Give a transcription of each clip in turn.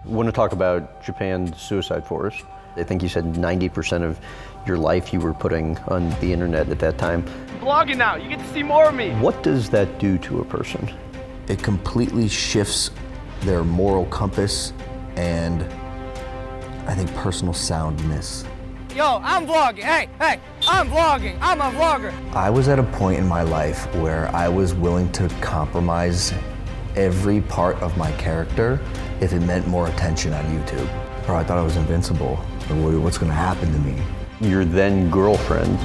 I want to talk about Japan's suicide forest. I think you said 90% of your life you were putting on the internet at that time. I'm blogging now, you get to see more of me. What does that do to a person? It completely shifts their moral compass and I think personal soundness. Yo, I'm vlogging, hey, I'm vlogging, I'm a vlogger. I was at a point in my life where I was willing to compromise every part of my character if it meant more attention on YouTube. Bro, I thought I was invincible. What's gonna happen to me? Your then girlfriend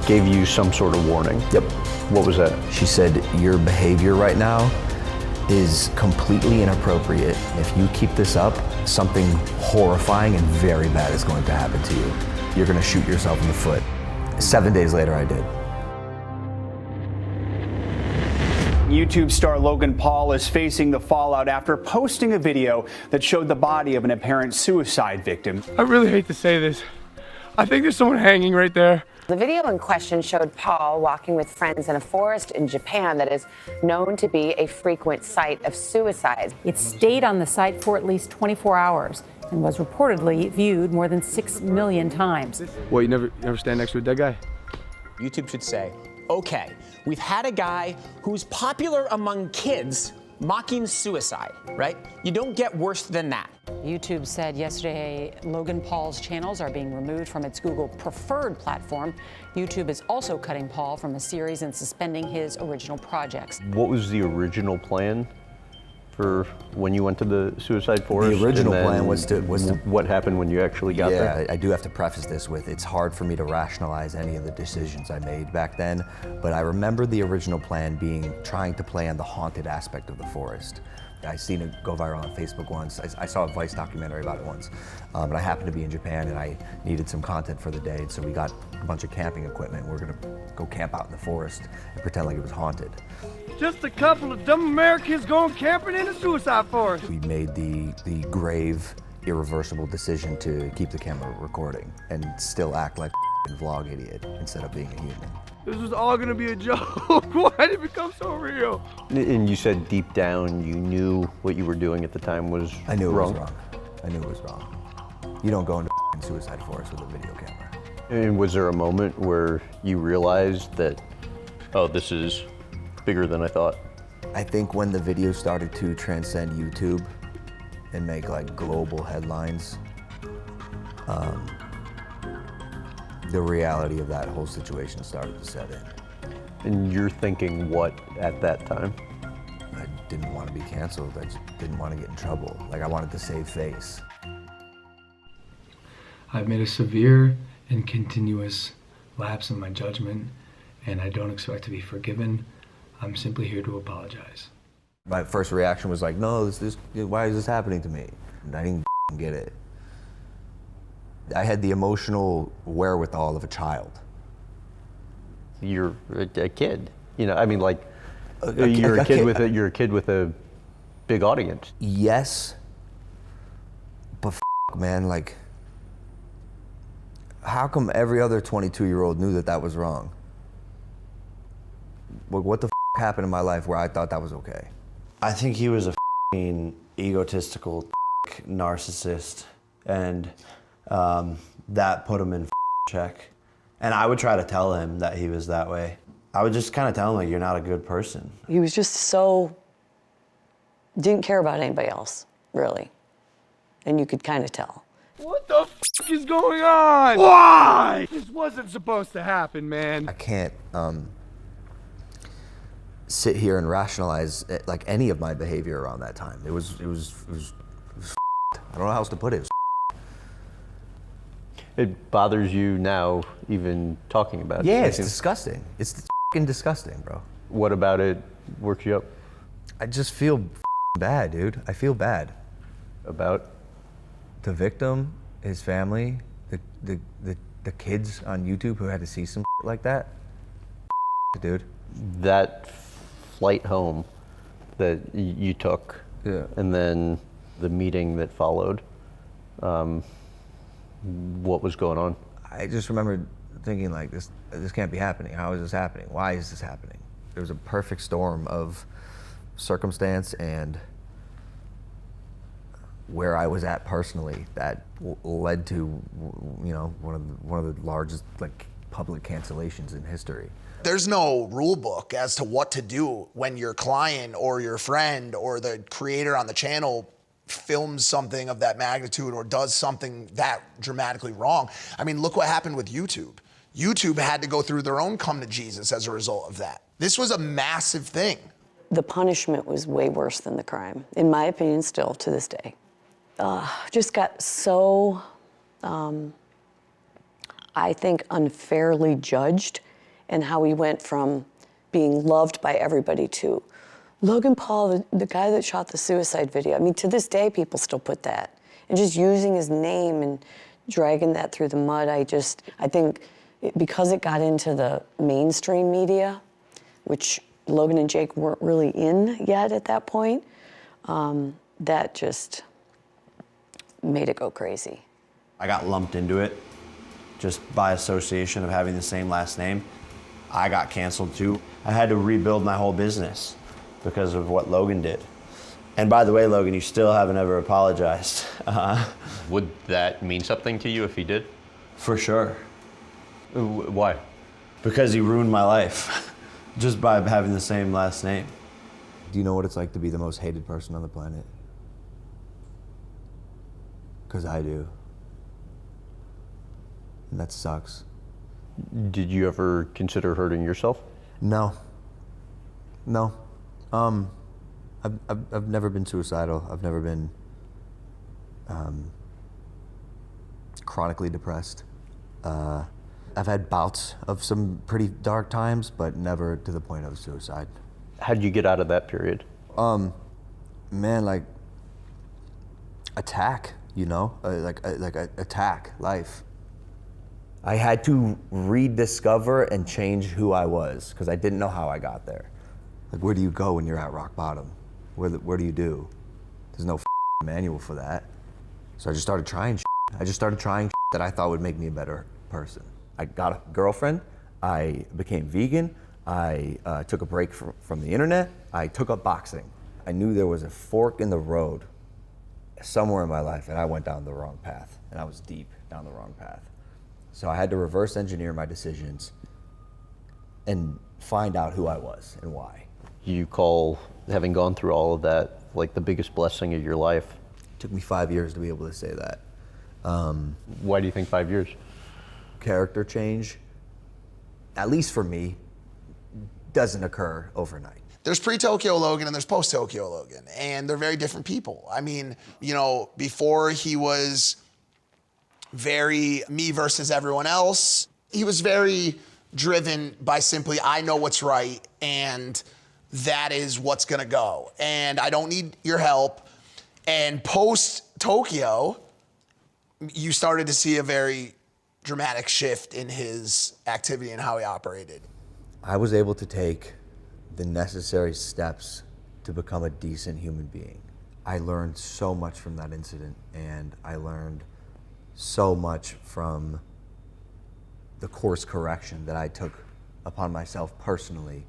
gave you some sort of warning. Yep. What was that? She said, your behavior right now is completely inappropriate. If you keep this up, something horrifying and very bad is going to happen to you. You're gonna shoot yourself in the foot. 7 days later, I did. YouTube star Logan Paul is facing the fallout after posting a video that showed the body of an apparent suicide victim. I really hate to say this. I think there's someone hanging right there. The video in question showed Paul walking with friends in a forest in Japan that is known to be a frequent site of suicide. It stayed on the site for at least 24 hours and was reportedly viewed more than 6 million times. Well, you never stand next to a dead guy? YouTube should say, okay, we've had a guy who's popular among kids mocking suicide, right? You don't get worse than that. YouTube said yesterday Logan Paul's channels are being removed from its Google Preferred platform. YouTube is also cutting Paul from a series and suspending his original projects. What was the original plan for when you went to the suicide forest? The original plan was to what happened when you actually got there? Yeah, I do have to preface this with it's hard for me to rationalize any of the decisions I made back then, but I remember the original plan being trying to play on the haunted aspect of the forest. I seen it go viral on Facebook once. I saw a Vice documentary about it once. But I happened to be in Japan and I needed some content for the day, so we got a bunch of camping equipment. We're gonna go camp out in the forest and pretend like it was haunted. Just a couple of dumb Americans going camping in a suicide forest. We made the grave, irreversible decision to keep the camera recording and still act like a vlog idiot instead of being a human. This was all gonna be a joke. Why did it become so real? And you said deep down you knew what you were doing at the time was wrong? I knew it was wrong. I knew it was wrong. You don't go into a suicide forest with a video camera. And was there a moment where you realized that, oh, this is bigger than I thought? I think when the video started to transcend YouTube and make like global headlines, the reality of that whole situation started to set in. And you're thinking what at that time? I didn't want to be canceled. I just didn't want to get in trouble. Like I wanted to save face. I've made a severe and continuous lapse in my judgment, and I don't expect to be forgiven. I'm simply here to apologize. My first reaction was like, no, why is this happening to me? And I didn't get it. I had the emotional wherewithal of a child. You're a kid, you know. I mean, like you're a kid with a big audience. Yes, but man, like, how come every other 22-year-old knew that that was wrong? What the happened in my life where I thought that was okay? I think he was a egotistical narcissist, and that put him in check. And I would try to tell him that he was that way. I would just kind of tell him, like, you're not a good person. He was just didn't care about anybody else, really. And you could kind of tell. What the is going on? Why? This wasn't supposed to happen, man. I can't sit here and rationalize like any of my behavior around that time. It was I don't know how else to put it. It bothers you now, even talking about it. Yeah, it's disgusting. It's fucking disgusting, bro. What about it works you up? I just feel bad, dude. I feel bad. About? The victim, his family, the kids on YouTube who had to see some like that. Dude. That flight home that you took, and then the meeting that followed, what was going on? I just remember thinking like, this can't be happening. How is this happening? Why is this happening? There was a perfect storm of circumstance and where I was at personally that led to, you know, one of the largest like public cancellations in history. There's no rule book as to what to do when your client or your friend or the creator on the channel films something of that magnitude or does something that dramatically wrong. I mean, look what happened with YouTube. YouTube had to go through their own come to Jesus as a result of that. This was a massive thing. The punishment was way worse than the crime, in my opinion, still to this day. Just got so, I think, unfairly judged, and how he went from being loved by everybody to Logan Paul, the guy that shot the suicide video. I mean, to this day, people still put that. And just using his name and dragging that through the mud, I think because it got into the mainstream media, which Logan and Jake weren't really in yet at that point, that just made it go crazy. I got lumped into it just by association of having the same last name. I got canceled too. I had to rebuild my whole business because of what Logan did. And by the way, Logan, you still haven't ever apologized. Would that mean something to you if he did? For sure. Why? Because he ruined my life just by having the same last name. Do you know what it's like to be the most hated person on the planet? Because I do. And that sucks. Did you ever consider hurting yourself? No. No. I've never been suicidal. I've never been chronically depressed. I've had bouts of some pretty dark times, but never to the point of suicide. How did you get out of that period? Man, like attack, you know, attack life. I had to rediscover and change who I was because I didn't know how I got there. Like, where do you go when you're at rock bottom? What do you do? There's no manual for that. So I just started trying shit. I just started trying that I thought would make me a better person. I got a girlfriend. I became vegan. I took a break from the internet. I took up boxing. I knew there was a fork in the road somewhere in my life, and I went down the wrong path, and I was deep down the wrong path. So I had to reverse engineer my decisions and find out who I was and why. You call having gone through all of that like the biggest blessing of your life? It took me 5 years to be able to say that. Why do you think 5 years? Character change, at least for me, doesn't occur overnight. There's pre-Tokyo Logan and there's post-Tokyo Logan, and they're very different people. I mean, you know, before he was very me versus everyone else, he was very driven by simply, I know what's right, and that is what's gonna go, and I don't need your help. And post-Tokyo, you started to see a very dramatic shift in his activity and how he operated. I was able to take the necessary steps to become a decent human being. I learned so much from that incident, and I learned so much from the course correction that I took upon myself personally.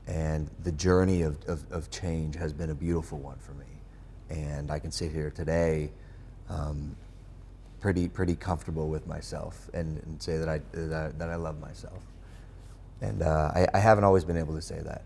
And the journey of change has been a beautiful one for me. And I can sit here today pretty comfortable with myself and say that I love myself. And I haven't always been able to say that.